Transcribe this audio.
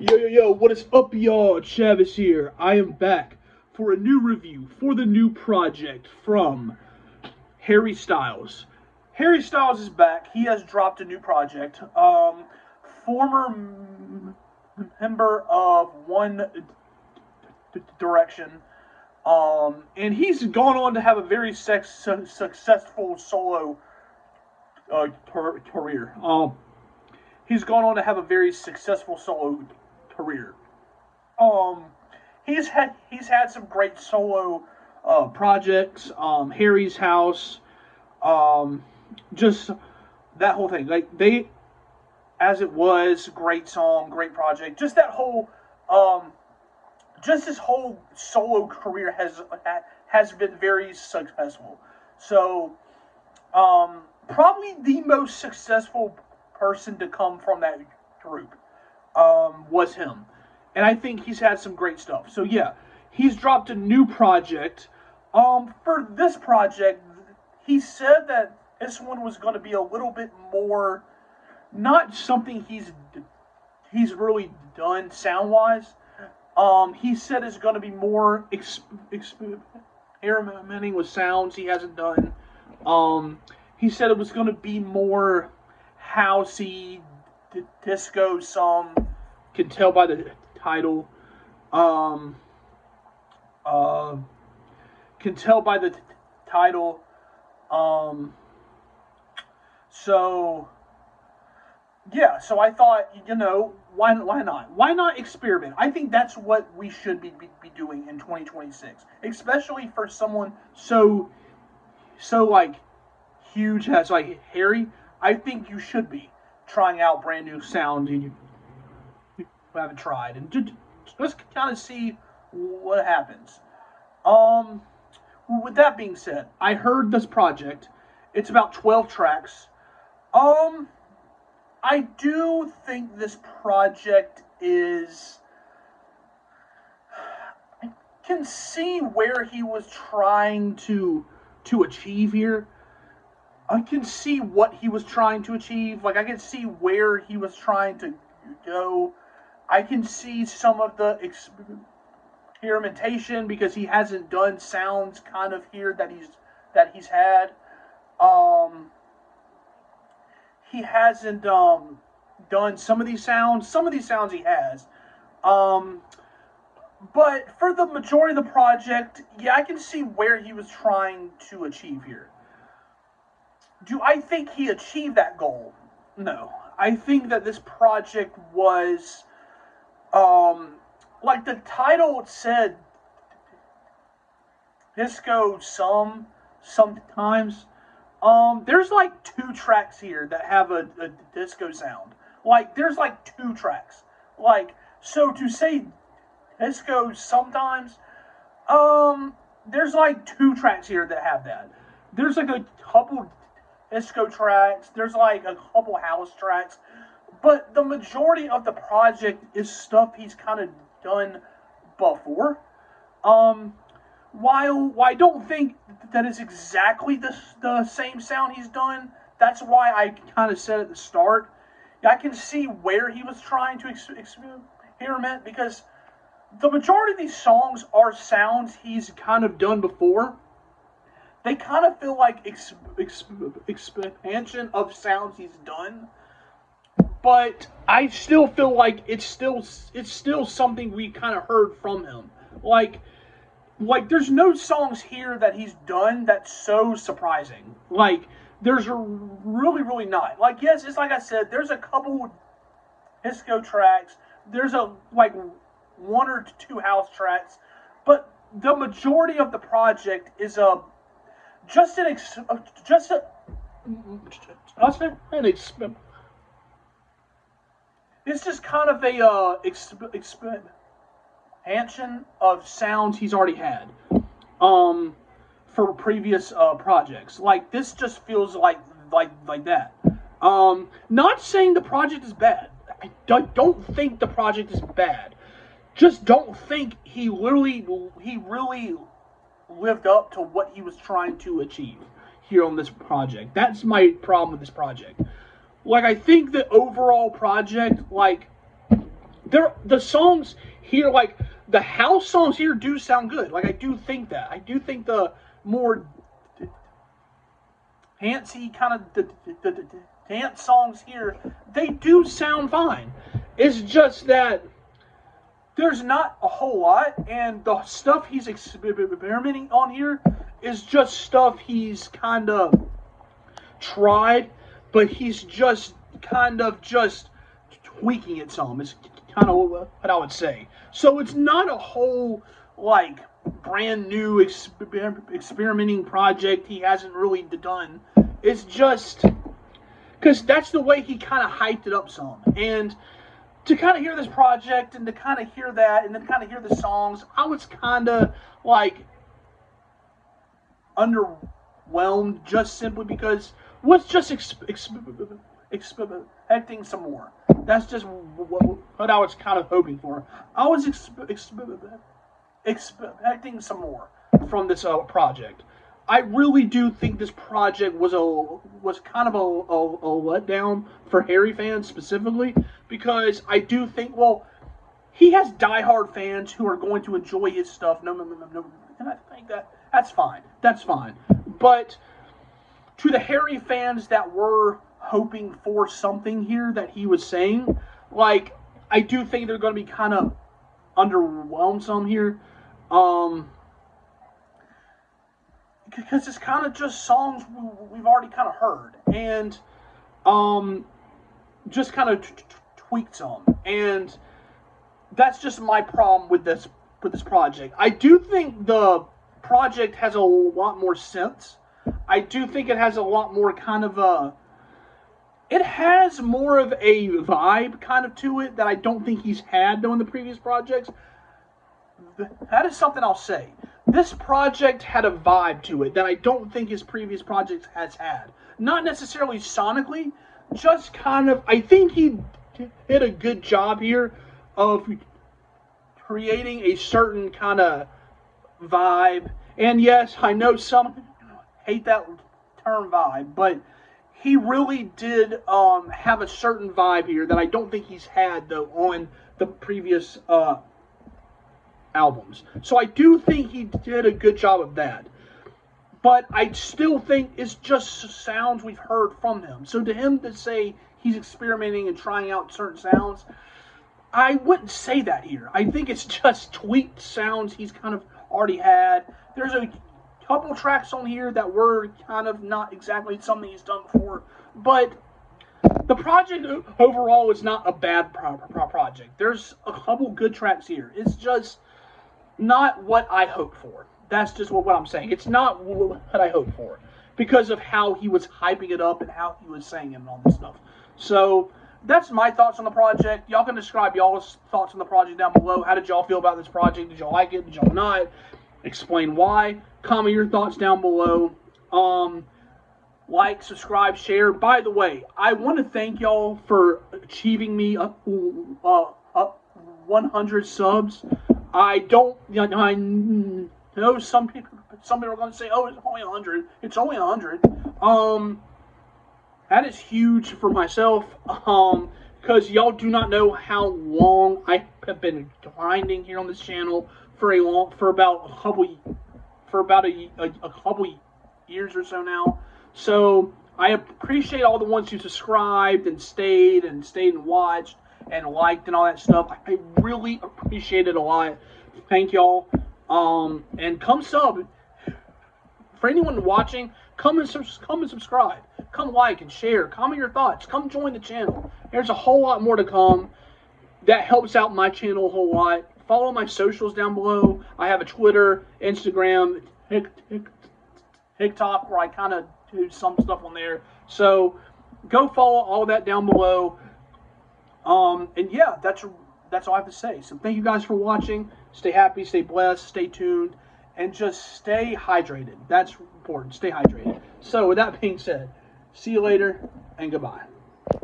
Yo, what is up, y'all? Chavis here. I am back for a new review for the new project from Harry Styles. Harry Styles is back. He has dropped a new project. Former member of One Direction. And he's gone on to have a very successful solo career. He's gone on to have a very successful solo career. Um, he's had some great solo projects. Harry's House, um, just that whole thing. Like they, as it was, great song, great project. Um, just his whole solo career has been very successful. So, probably the most successful person to come from that group was him. And I think he's had some great stuff. So yeah, he's dropped a new project. For this project, he said that this one was going to be a little bit more, not something he's really done sound wise. He said it's going to be more experimenting with sounds he hasn't done. He said it was going to be more housey, disco, some can tell by the title. Um, uh, can tell by the title. Um, so yeah, so I thought, why not? Why not experiment? I think that's what we should be doing in 2026, especially for someone so like huge as like Harry. I think you should be trying out brand new sound you haven't tried, and just kind of see what happens. Um, with that being said, I heard this project. It's about 12 tracks. Um, I do think this project is. I can see where he was trying to achieve here. I can see what he was trying to achieve. Like I can see where he was trying to go. I can see some of the experimentation because he hasn't done sounds kind of here that he's had. Um, he hasn't done some of these sounds. Some of these sounds he has. Um, but for the majority of the project, yeah, I can see where he was trying to achieve here. Do I think he achieved that goal? No. I think that this project was, um, like the title said, disco sometimes. There's like two tracks here that have a disco sound. Like there's like two tracks. Like so to say disco sometimes, there's like two tracks here that have that. There's like a couple disco tracks. There's like a couple house tracks, but the majority of the project is stuff he's kind of done before. Um, while I don't think that is exactly the same sound he's done, that's why I kind of said at the start. I can see where he was trying to experiment because the majority of these songs are sounds he's kind of done before. They kind of feel like expansion of sounds he's done, but I still feel like it's still something we kind of heard from him. Like there's no songs here that he's done that's so surprising. Like there's really not. Like yes, it's like I said, there's a couple disco tracks. There's a like one or two house tracks, but the majority of the project is a just an ex, just a just an exp, it's just kind of a expansion of sounds he's already had. Um, for previous projects, like this just feels like that. Not saying the project is bad. I don't think the project is bad. Just don't think he really lived up to what he was trying to achieve here on this project. That's my problem with this project. Like I think the overall project, like the songs here, like the house songs here, do sound good. Like I do think that. I do think the more dancey kind of the dance songs here, they do sound fine. It's just that there's not a whole lot, and the stuff he's experimenting on here is just stuff he's kind of tried, but he's just kind of just tweaking it some. It's kind of what I would say. So it's not a whole like brand new experimenting project he hasn't really done. It's just because that's the way he kind of hyped it up some. And to kind of hear this project and to kind of hear that and then kind of hear the songs, I was kind of like underwhelmed just simply because was just expecting some more. That's just what I was kind of hoping for. I was expecting some more from this project. I really do think this project was kind of a letdown for Harry fans specifically, because I do think, well, he has diehard fans who are going to enjoy his stuff. No, and I think that's fine. That's fine. But to the Harry fans that were hoping for something here that he was saying, like, I do think they're going to be kind of underwhelmed some here. Because it's kind of just songs we've already kind of heard, and just kind of tweaked some, and that's just my problem with this project. I do think the project has a lot more sense. I do think it has a lot more kind of it has more of a vibe kind of to it that I don't think he's had though in the previous projects. That is something I'll say. This project had a vibe to it that I don't think his previous projects has had. Not necessarily sonically, just kind of, I think he did a good job here of creating a certain kind of vibe. And yes, I know some hate that term vibe, but he really did have a certain vibe here that I don't think he's had though on the previous albums. So I do think he did a good job of that. But I still think it's just sounds we've heard from him. So to him to say he's experimenting and trying out certain sounds, I wouldn't say that here. I think it's just tweaked sounds he's kind of already had. There's a couple tracks on here that were kind of not exactly something he's done before. But the project overall is not a bad project. There's a couple good tracks here. It's just not what I hoped for. That's just what I'm saying. It's not what I hoped for because of how he was hyping it up and how he was saying it and all this stuff. So that's my thoughts on the project. Y'all can describe y'all's thoughts on the project down below. How did y'all feel about this project? Did y'all like it? Did y'all not? Explain why. Comment your thoughts down below. Like, subscribe, share. By the way, I want to thank y'all for achieving me up 100 subs. I know some people are going to say, oh, it's only 100. It's only 100. That is huge for myself, because y'all do not know how long I have been grinding here on this channel for about a couple years or so now. So I appreciate all the ones who subscribed and stayed and watched and liked and all that stuff. I really appreciate it a lot. Thank y'all. And come sub. For anyone watching, come and subscribe. Come like and share. Comment your thoughts. Come join the channel. There's a whole lot more to come. That helps out my channel a whole lot. Follow my socials down below. I have a Twitter, Instagram, TikTok, where I kind of do some stuff on there. So go follow all that down below. And yeah, that's all I have to say. So thank you guys for watching. Stay happy, stay blessed, stay tuned, and just stay hydrated. That's important. Stay hydrated. So with that being said, see you later and goodbye.